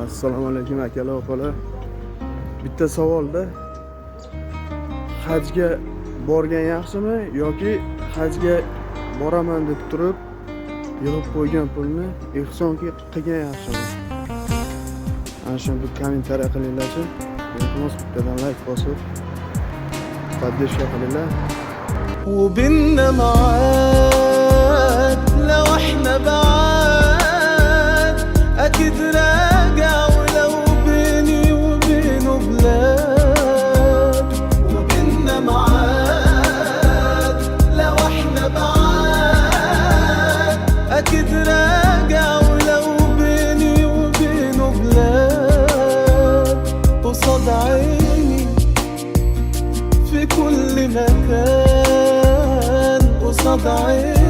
Assalomu alaykum akalar, opalar. Bitta savolda, hajga borgan yaxshimi yoki hajga boraman deb turib yig'ib qo'ygan pulni ehson qilgan yaxshimi? Ana shuni bir kommentariy qilinglar-chi. Iltimos bittadan like bosib podдержка qilinglar. وبيننا معاد لو احنا بعاد اكيد راجع ولو بيني وبينه بلاد. وبيننا معاد لو احنا بعاد اكيد راجع ولو بيني وبينه بلاد. قصاد عيني في كل مكان قصاد عيني